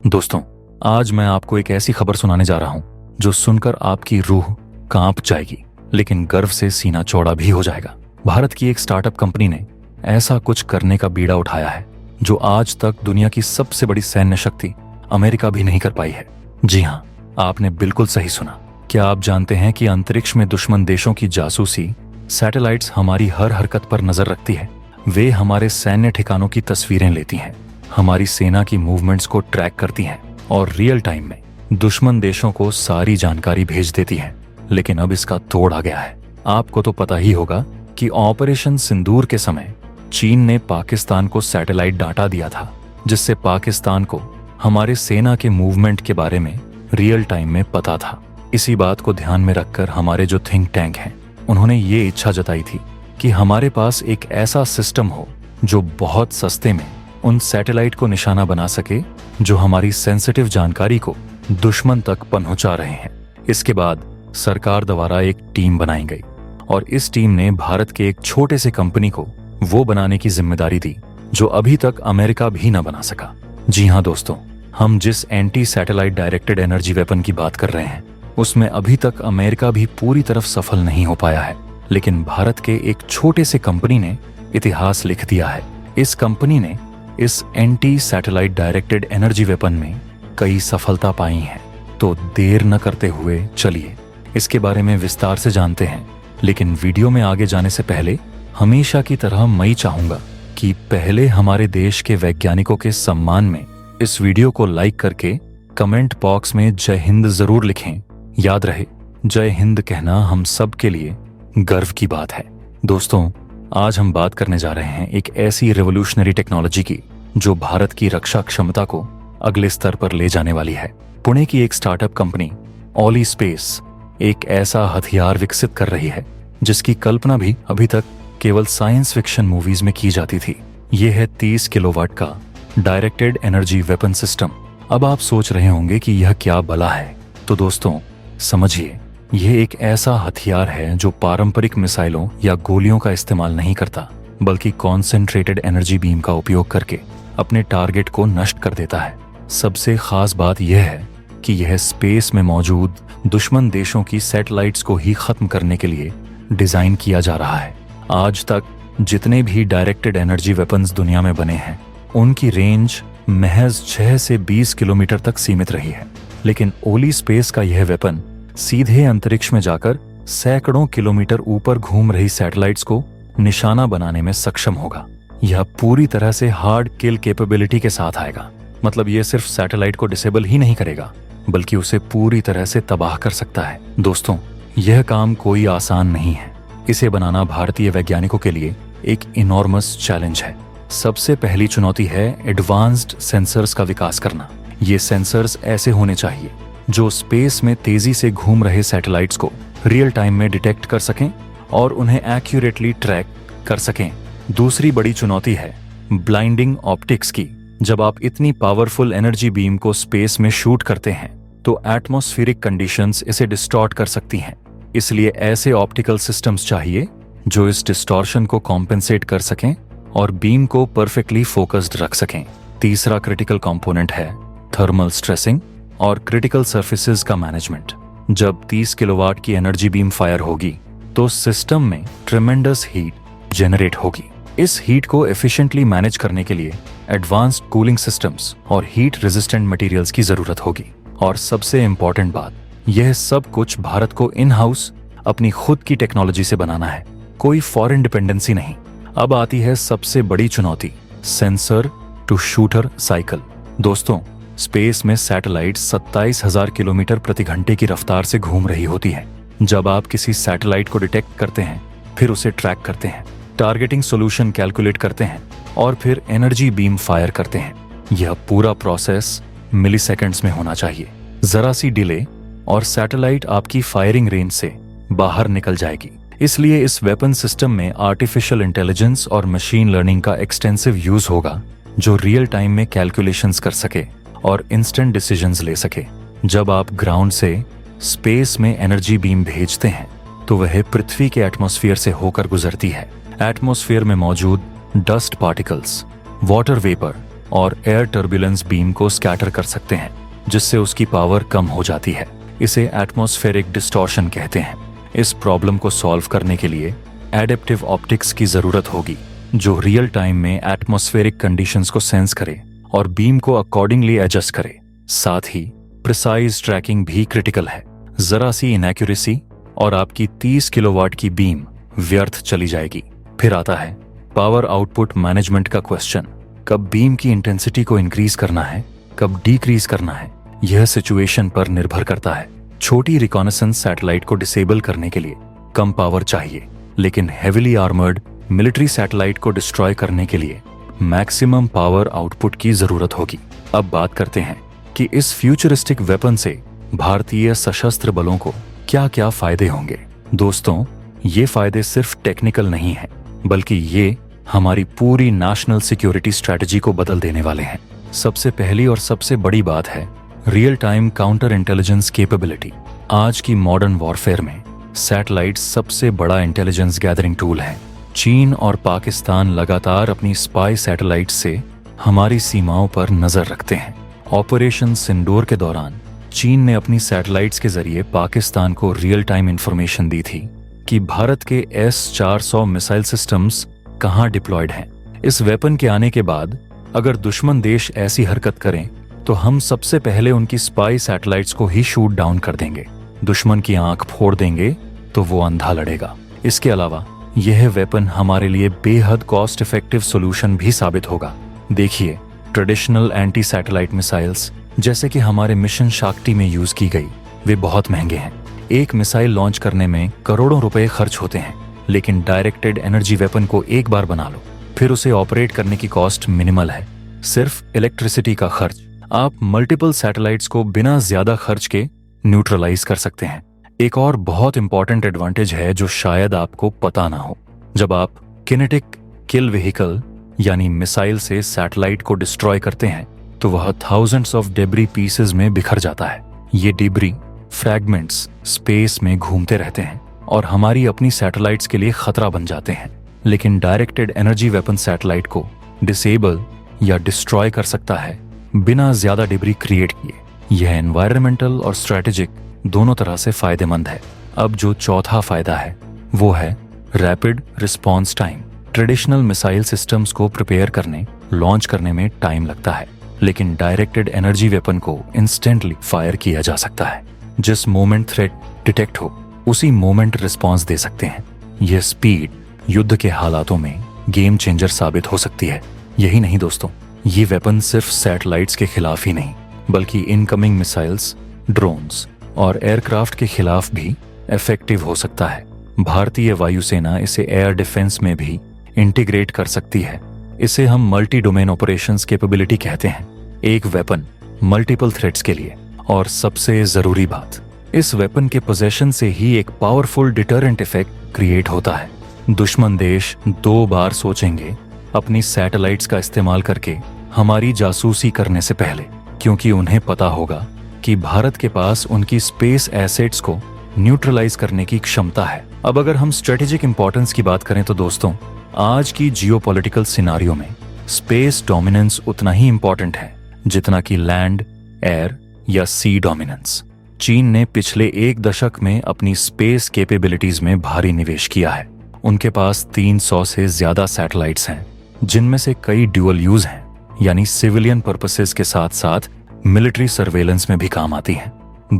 दोस्तों, आज मैं आपको एक ऐसी खबर सुनाने जा रहा हूं जो सुनकर आपकी रूह कांप जाएगी, लेकिन गर्व से सीना चौड़ा भी हो जाएगा। भारत की एक स्टार्टअप कंपनी ने ऐसा कुछ करने का बीड़ा उठाया है जो आज तक दुनिया की सबसे बड़ी सैन्य शक्ति अमेरिका भी नहीं कर पाई है। जी हां, आपने बिल्कुल सही सुना। क्या आप जानते हैं कि अंतरिक्ष में दुश्मन देशों की जासूसी सैटेलाइट्स हमारी हर हरकत पर नजर रखती है। वे हमारे सैन्य ठिकानों की तस्वीरें लेती हैं, हमारी सेना की मूवमेंट्स को ट्रैक करती हैं और रियल टाइम में दुश्मन देशों को सारी जानकारी भेज देती हैं। लेकिन अब इसका तोड़ आ गया है। आपको तो पता ही होगा कि ऑपरेशन सिंदूर के समय चीन ने पाकिस्तान को सैटेलाइट डाटा दिया था, जिससे पाकिस्तान को हमारे सेना के मूवमेंट के बारे में रियल टाइम में पता था। इसी बात को ध्यान में रखकर हमारे जो थिंक टैंक हैं, उन्होंने ये इच्छा जताई थी कि हमारे पास एक ऐसा सिस्टम हो जो बहुत सस्ते में उन सैटेलाइट को निशाना बना सके जो हमारी सेंसिटिव जानकारी को दुश्मन तक पहुंचा रहे हैं। इसके बाद सरकार द्वारा एक टीम बनाई गई और इस टीम ने भारत के एक छोटे से कंपनी को वो बनाने की जिम्मेदारी दी जो अभी तक अमेरिका भी न बना सका। जी हां दोस्तों, हम जिस anti satellite directed energy weapon की बात कर रहे हैं, उसमें अभी तक अमेरिका भी पूरी तरफ सफल नहीं हो पाया है। लेकिन भारत के एक छोटे से कंपनी ने इतिहास लिख दिया है। इस कंपनी ने इस anti satellite directed energy weapon में कई सफलता पाई हैं। तो देर न करते हुए चलिए इसके बारे में विस्तार से जानते हैं। लेकिन वीडियो में आगे जाने से पहले हमेशा की तरह मैं चाहूंगा कि पहले हमारे देश के वैज्ञानिकों के सम्मान में इस वीडियो को लाइक करके कमेंट बॉक्स में जय हिंद जरूर लिखें। याद रहे, जय हिंद कहना हम सब के लिए गर्व की बात है। दोस्तों, आज हम बात करने जा रहे हैं एक ऐसी रेवोल्यूशनरी टेक्नोलॉजी की जो भारत की रक्षा क्षमता को अगले स्तर पर ले जाने वाली है। पुणे की एक स्टार्टअप कंपनी ऑली स्पेस एक ऐसा हथियार विकसित कर रही है जिसकी कल्पना भी अभी तक केवल साइंस फिक्शन मूवीज में की जाती थी। यह है 30 किलोवाट का डायरेक्टेड एनर्जी वेपन सिस्टम। अब आप सोच रहे होंगे कि यह क्या बला है, तो दोस्तों समझिए, यह एक ऐसा हथियार है जो पारंपरिक मिसाइलों या गोलियों का इस्तेमाल नहीं करता, बल्कि कॉन्सेंट्रेटेड एनर्जी बीम का उपयोग करके अपने टारगेट को नष्ट कर देता है। सबसे खास बात यह है कि यह स्पेस में मौजूद दुश्मन देशों की सैटेलाइट्स को ही खत्म करने के लिए डिजाइन किया जा रहा है। आज तक जितने भी डायरेक्टेड एनर्जी वेपन्स दुनिया में बने हैं, उनकी रेंज महज 6 से 20 किलोमीटर तक सीमित रही है। लेकिन ओली स्पेस का यह वेपन सीधे अंतरिक्ष में जाकर सैकड़ों किलोमीटर ऊपर घूम रही सैटेलाइट्स को निशाना बनाने में सक्षम होगा। यह पूरी तरह से हार्ड किल कैपेबिलिटी के साथ आएगा। मतलब यह सिर्फ सैटेलाइट को डिसेबल ही नहीं करेगा, बल्कि उसे पूरी तरह से तबाह कर सकता है। दोस्तों, यह काम कोई आसान नहीं है। इसे बनाना भारतीय वैज्ञानिकों के लिए एक इनॉर्मस चैलेंज है। सबसे पहली चुनौती है एडवांस्ड सेंसर्स का विकास करना। ये सेंसर्स ऐसे होने चाहिए जो स्पेस में तेजी से घूम रहे सैटेलाइट्स को रियल टाइम में डिटेक्ट कर सकें और उन्हें एक्यूरेटली ट्रैक कर सकें। दूसरी बड़ी चुनौती है ब्लाइंडिंग ऑप्टिक्स की। जब आप इतनी पावरफुल एनर्जी बीम को स्पेस में शूट करते हैं तो एटमॉस्फेरिक कंडीशंस इसे डिस्टॉर्ट कर सकती हैं। इसलिए ऐसे ऑप्टिकल सिस्टम्स चाहिए जो इस डिस्टॉर्शन को कॉम्पेंसेट कर सकें और बीम को परफेक्टली फोकस्ड रख सकें। तीसरा क्रिटिकल कंपोनेंट है थर्मल स्ट्रेसिंग और क्रिटिकल सर्फेसेस का मैनेजमेंट। जब 30 किलोवाट की एनर्जी बीम फायर होगी तो सिस्टम में ट्रेमेंडस हीट जनरेट होगी। इस हीट को एफिशिएंटली मैनेज करने के लिए एडवांस्ड कूलिंग सिस्टम्स और हीट रेजिस्टेंट मटेरियल्स की जरूरत होगी। और सबसे इंपॉर्टेंट बात, यह सब कुछ भारत को इन हाउस अपनी खुद की टेक्नोलॉजी से बनाना है, कोई फॉरेन डिपेंडेंसी नहीं। अब आती है सबसे बड़ी चुनौती, सेंसर टू शूटर साइकिल। दोस्तों, स्पेस में सैटेलाइट 27,000 किलोमीटर प्रति घंटे की रफ्तार से घूम रही होती है। जब आप किसी सैटेलाइट को डिटेक्ट करते हैं, फिर उसे ट्रैक करते हैं, टारगेटिंग सॉल्यूशन कैलकुलेट करते हैं और फिर एनर्जी बीम फायर करते हैं, यह पूरा प्रोसेस मिलीसेकंड्स में होना चाहिए। जरा सी डिले और सैटेलाइट आपकी फायरिंग रेंज से बाहर निकल जाएगी। इसलिए इस वेपन सिस्टम में आर्टिफिशियल इंटेलिजेंस और मशीन लर्निंग का एक्सटेंसिव यूज होगा जो रियल टाइम में कैलकुलेशंस कर सके और इंस्टेंट डिसीजंस ले सके। जब आप ग्राउंड से स्पेस में एनर्जी बीम भेजते हैं तो वह पृथ्वी के एटमॉस्फेयर से होकर गुजरती है। एटमॉस्फेयर में मौजूद डस्ट पार्टिकल्स, वाटर वेपर और एयर टर्बुलेंस बीम को स्कैटर कर सकते हैं, जिससे उसकी पावर कम हो जाती है। इसे एटमॉस्फेरिक डिस्टॉर्शन कहते हैं। इस प्रॉब्लम को सॉल्व करने के लिए एडेप्टिव ऑप्टिक्स की जरूरत होगी, जो रियल टाइम में एटमॉस्फेरिक कंडीशंस को सेंस करे और बीम को अकॉर्डिंगली एडजस्ट करे। साथ ही प्रिसाइज ट्रैकिंग भी क्रिटिकल है। जरा सी इनएक्यूरेसी और आपकी 30 किलोवाट की बीम व्यर्थ चली जाएगी। फिर आता है पावर आउटपुट मैनेजमेंट का क्वेश्चन। कब बीम की इंटेंसिटी को इंक्रीज करना है, कब डिक्रीज करना है, यह सिचुएशन पर निर्भर करता है। छोटी रिकॉनेसेंस सैटेलाइट को डिसेबल करने के लिए कम पावर चाहिए, लेकिन हेविली आर्मर्ड मिलिट्री सैटेलाइट को डिस्ट्रॉय करने के लिए मैक्सिमम पावर आउटपुट की जरूरत होगी। अब बात करते हैं कि इस फ्यूचरिस्टिक वेपन से भारतीय सशस्त्र बलों को क्या क्या फायदे होंगे। दोस्तों, ये फायदे सिर्फ टेक्निकल नहीं हैं, बल्कि ये हमारी पूरी नेशनल सिक्योरिटी स्ट्रेटजी को बदल देने वाले हैं। सबसे पहली और सबसे बड़ी बात है real time counter intelligence capability. आज की मॉडर्न वॉरफेयर में सैटेलाइट सबसे बड़ा इंटेलिजेंस गैदरिंग टूल है। चीन और पाकिस्तान लगातार अपनी स्पाई सैटेलाइट से हमारी सीमाओं पर नजर रखते हैं। ऑपरेशन सिंदूर के दौरान चीन ने अपनी सैटेलाइट्स के जरिए पाकिस्तान को रियल टाइम इंफॉर्मेशन दी थी कि भारत के S-400 मिसाइल सिस्टम्स कहां डिप्लॉयड हैं। इस वेपन के आने के बाद अगर दुश्मन देश ऐसी हरकत करें तो हम सबसे पहले उनकी स्पाई सैटेलाइट्स को ही शूट डाउन कर देंगे। दुश्मन की आंख फोड़ देंगे तो वो अंधा लड़ेगा। इसके अलावा यह वेपन हमारे लिए बेहद कॉस्ट इफेक्टिव सोल्यूशन भी साबित होगा। देखिए, ट्रेडिशनल एंटी सैटेलाइट मिसाइल्स जैसे कि हमारे मिशन शक्ति में यूज की गई, वे बहुत महंगे हैं। एक मिसाइल लॉन्च करने में करोड़ों रुपए खर्च होते हैं, लेकिन डायरेक्टेड एनर्जी वेपन को एक बार बना लो, फिर उसे ऑपरेट करने की कॉस्ट मिनिमल है, सिर्फ इलेक्ट्रिसिटी का खर्च। आप मल्टीपल सैटेलाइट्स को बिना ज्यादा खर्च के न्यूट्रलाइज कर सकते हैं। एक और बहुत इंपॉर्टेंट एडवांटेज है जो शायद आपको पता ना हो। जब आप किनेटिक किल व्हीकल यानी मिसाइल से सैटेलाइट को डिस्ट्रॉय करते हैं तो वह थाउजेंड्स ऑफ डेब्री पीसेस में बिखर जाता है। ये डेब्री फ्रैगमेंट्स स्पेस में घूमते रहते हैं और हमारी अपनी सैटेलाइट्स के लिए खतरा बन जाते हैं। लेकिन डायरेक्टेड एनर्जी वेपन सैटेलाइट को डिसेबल या डिस्ट्रॉय कर सकता है बिना ज्यादा डेब्री क्रिएट किए। यह एनवायरमेंटल और स्ट्रेटेजिक दोनों तरह से फायदेमंद है। अब जो चौथा फायदा है वो है rapid response time. Traditional missile systems को प्रिपेयर करने, लॉन्च करने में टाइम लगता है, लेकिन डायरेक्टेड एनर्जी वेपन को इंस्टेंटली फायर किया जा सकता है। जिस मोमेंट थ्रेट डिटेक्ट हो उसी मोमेंट रिस्पॉन्स दे सकते हैं। यह स्पीड युद्ध के हालातों में गेम चेंजर साबित हो सकती है। यही नहीं दोस्तों, ये वेपन सिर्फ सैटेलाइट्स के खिलाफ ही नहीं, बल्कि इनकमिंग मिसाइल्स, ड्रोन्स और एयरक्राफ्ट के खिलाफ भी इफेक्टिव हो सकता है। भारतीय वायुसेना इसे एयर डिफेंस में भी इंटीग्रेट कर सकती है। इसे हम मल्टी डोमेन ऑपरेशंस कैपेबिलिटी कहते हैं। एक वेपन मल्टीपल थ्रेट्स के लिए। और सबसे जरूरी बात, इस वेपन के पोजेशन से ही एक पावरफुल डिटरेंट इफेक्ट क्रिएट होता है। दुश्मन देश 2 बार सोचेंगे अपनी सैटेलाइट्स का इस्तेमाल करके हमारी जासूसी करने से पहले, क्योंकि उन्हें पता होगा कि भारत के पास उनकी स्पेस एसेट्स को न्यूट्रलाइज करने की क्षमता है। अब अगर हम स्ट्रेटेजिक इंपॉर्टेंस की बात करें तो दोस्तों, आज की जियोपॉलिटिकल सिनारियो में स्पेस डोमिनेंस उतना ही इंपॉर्टेंट है जितना कि लैंड, एयर या सी डोमिनेंस। चीन ने पिछले 1 दशक में अपनी स्पेस कैपेबिलिटीज में भारी निवेश किया है। उनके पास 300 से ज्यादा सैटेलाइट्स हैं, जिनमें से कई ड्यूअल यूज हैं, यानी सिविलियन पर्पसेस के साथ साथ मिलिट्री सर्वेलेंस में भी काम आती हैं।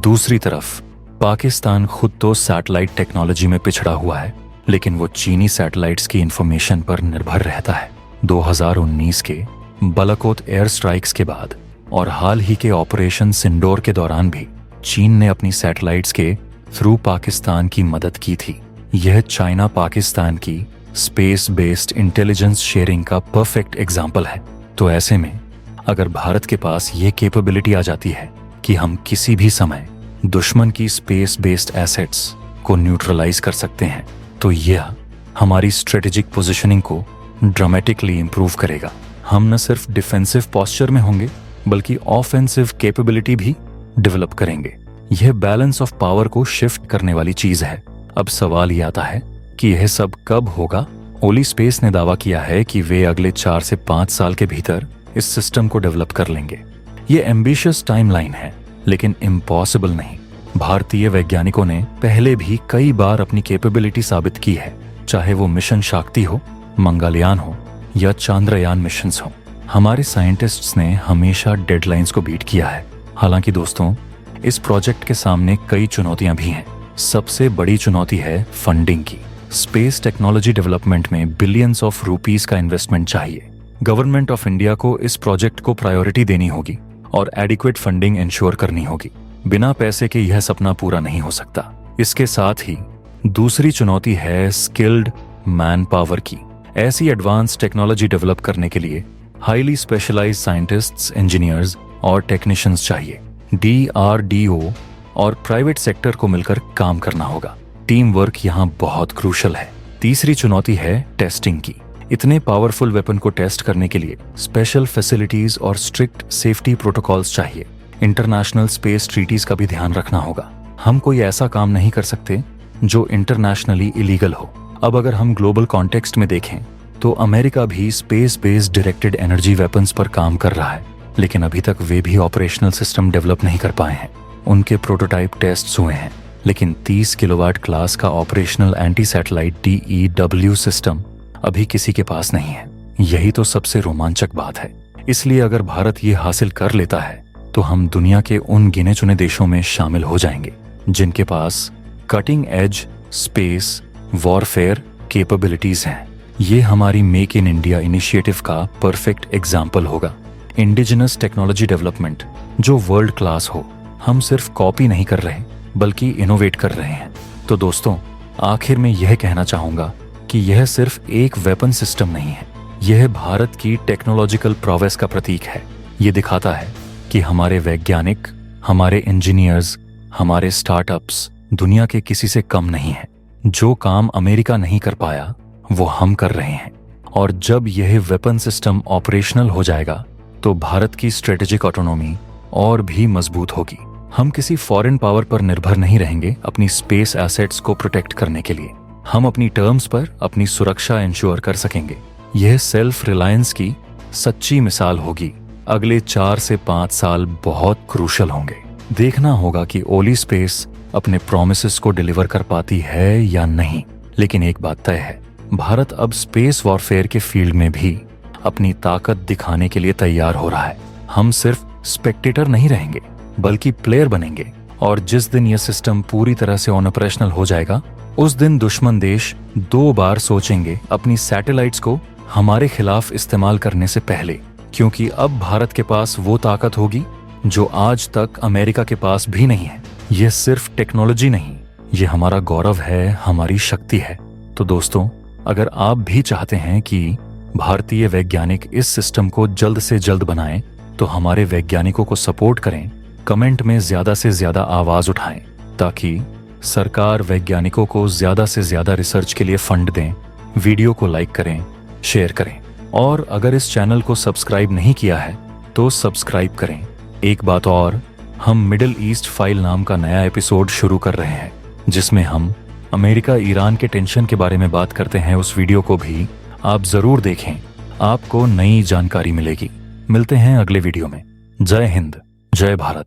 दूसरी तरफ पाकिस्तान खुद तो सैटेलाइट टेक्नोलॉजी में पिछड़ा हुआ है, लेकिन वो चीनी सैटेलाइट्स की इंफॉर्मेशन पर निर्भर रहता है। 2019 के बालाकोट एयर स्ट्राइक्स के बाद और हाल ही के ऑपरेशन सिंदूर के दौरान भी चीन ने अपनी सैटेलाइट्स के थ्रू पाकिस्तान की मदद की थी। यह चाइना पाकिस्तान की स्पेस बेस्ड इंटेलिजेंस शेयरिंग का परफेक्ट एग्जाम्पल है। तो ऐसे में अगर भारत के पास ये कैपेबिलिटी आ जाती है कि हम किसी भी समय दुश्मन की स्पेस बेस्ड एसेट्स को न्यूट्रलाइज कर सकते हैं, तो यह हमारी स्ट्रेटेजिक पोजीशनिंग को ड्रामेटिकली इंप्रूव करेगा। हम न सिर्फ डिफेंसिव पोस्चर में होंगे, बल्कि ऑफेंसिव कैपेबिलिटी भी डेवलप करेंगे। यह बैलेंस ऑफ पावर को शिफ्ट करने वाली चीज है। अब सवाल यह आता है कि यह सब कब होगा। ओली स्पेस ने दावा किया है कि वे अगले 4 से 5 साल के भीतर इस सिस्टम को डेवलप कर लेंगे। ये एम्बिशियस टाइमलाइन है, लेकिन इम्पॉसिबल नहीं। भारतीय वैज्ञानिकों ने पहले भी कई बार अपनी कैपेबिलिटी साबित की है, चाहे वो मिशन शक्ति हो, मंगलयान हो या चांद्रयान मिशंस हो। हमारे साइंटिस्ट्स ने हमेशा डेडलाइंस को बीट किया है। हालांकि दोस्तों, इस प्रोजेक्ट के सामने कई चुनौतियां भी हैं। सबसे बड़ी चुनौती है फंडिंग की। स्पेस टेक्नोलॉजी डेवलपमेंट में बिलियंस ऑफ रुपीस का इन्वेस्टमेंट चाहिए। गवर्नमेंट ऑफ इंडिया को इस प्रोजेक्ट को प्रायोरिटी देनी होगी और एडिक्वेट फंडिंग इंश्योर करनी होगी। बिना पैसे के यह सपना पूरा नहीं हो सकता। इसके साथ ही दूसरी चुनौती है स्किल्ड मैन पावर की। ऐसी एडवांस टेक्नोलॉजी डेवलप करने के लिए हाईली स्पेशलाइज्ड साइंटिस्ट्स, इंजीनियर्स और टेक्नीशियंस चाहिए। DRDO और प्राइवेट सेक्टर को मिलकर काम करना होगा। टीम वर्क यहाँ बहुत क्रूशल है। तीसरी चुनौती है टेस्टिंग की। इतने पावरफुल वेपन को टेस्ट करने के लिए स्पेशल फैसिलिटीज और स्ट्रिक्ट सेफ्टी प्रोटोकॉल्स चाहिए। इंटरनेशनल स्पेस ट्रीटीज का भी ध्यान रखना होगा। हम कोई ऐसा काम नहीं कर सकते जो इंटरनेशनली इलीगल हो। अब अगर हम ग्लोबल कॉन्टेक्स्ट में देखें तो अमेरिका भी space based directed energy weapons पर काम कर रहा है, लेकिन अभी तक वे भी ऑपरेशनल सिस्टम डेवलप नहीं कर पाए हैं। उनके प्रोटोटाइप टेस्ट्स हुए हैं, लेकिन 30 किलोवाट क्लास का operational anti satellite DEW system अभी किसी के पास नहीं है। यही तो सबसे रोमांचक बात है। इसलिए अगर भारत ये हासिल कर लेता है तो हम दुनिया के उन गिने चुने देशों में शामिल हो जाएंगे जिनके पास cutting edge space warfare capabilities हैं। ये हमारी मेक इन इंडिया इनिशिएटिव का परफेक्ट एग्जाम्पल होगा। इंडिजिनस टेक्नोलॉजी डेवलपमेंट जो वर्ल्ड क्लास हो। हम सिर्फ कॉपी नहीं कर रहे, बल्कि इनोवेट कर रहे हैं। तो दोस्तों, आखिर में यह कहना चाहूंगा कि यह सिर्फ एक वेपन सिस्टम नहीं है, यह भारत की टेक्नोलॉजिकल प्रोवेस का प्रतीक है। ये दिखाता है कि हमारे वैज्ञानिक, हमारे इंजीनियर्स, हमारे स्टार्टअप्स दुनिया के किसी से कम नहीं हैं। जो काम अमेरिका नहीं कर पाया वो हम कर रहे हैं। और जब यह वेपन सिस्टम ऑपरेशनल हो जाएगा तो भारत की स्ट्रेटेजिक ऑटोनॉमी और भी मजबूत होगी। हम किसी फॉरेन पावर पर निर्भर नहीं रहेंगे अपनी स्पेस एसेट्स को प्रोटेक्ट करने के लिए। हम अपनी टर्म्स पर अपनी सुरक्षा इंश्योर कर सकेंगे। यह सेल्फ रिलायंस की सच्ची मिसाल होगी। अगले 4 से 5 साल बहुत क्रूशल होंगे। देखना होगा कि ओली स्पेस अपने प्रोमिसेस को डिलीवर कर पाती है या नहीं। लेकिन एक बात तय है, भारत अब स्पेस वॉरफेयर के फील्ड में भी अपनी ताकत दिखाने के लिए तैयार हो रहा है। हम सिर्फ स्पेक्टेटर नहीं रहेंगे, बल्कि प्लेयर बनेंगे। और जिस दिन यह सिस्टम पूरी तरह से ऑपरेशनल हो जाएगा, उस दिन दुश्मन देश 2 बार सोचेंगे अपनी सैटेलाइट्स को हमारे खिलाफ इस्तेमाल करने से पहले, क्योंकि अब भारत के पास वो ताकत होगी जो आज तक अमेरिका के पास भी नहीं है। यह सिर्फ टेक्नोलॉजी नहीं, यह हमारा गौरव है, हमारी शक्ति है। तो दोस्तों, अगर आप भी चाहते हैं कि भारतीय वैज्ञानिक इस सिस्टम को जल्द से जल्द बनाएं, तो हमारे वैज्ञानिकों को सपोर्ट करें। कमेंट में ज्यादा से ज्यादा आवाज उठाएं ताकि सरकार वैज्ञानिकों को ज्यादा से ज्यादा रिसर्च के लिए फंड दें। वीडियो को लाइक करें, शेयर करें, और अगर इस चैनल को सब्सक्राइब नहीं किया है तो सब्सक्राइब करें। एक बात और, हम मिडिल ईस्ट फाइल नाम का नया एपिसोड शुरू कर रहे हैं, जिसमें हम अमेरिका ईरान के टेंशन के बारे में बात करते हैं। उस वीडियो को भी आप जरूर देखें, आपको नई जानकारी मिलेगी। मिलते हैं अगले वीडियो में। जय हिंद, जय भारत।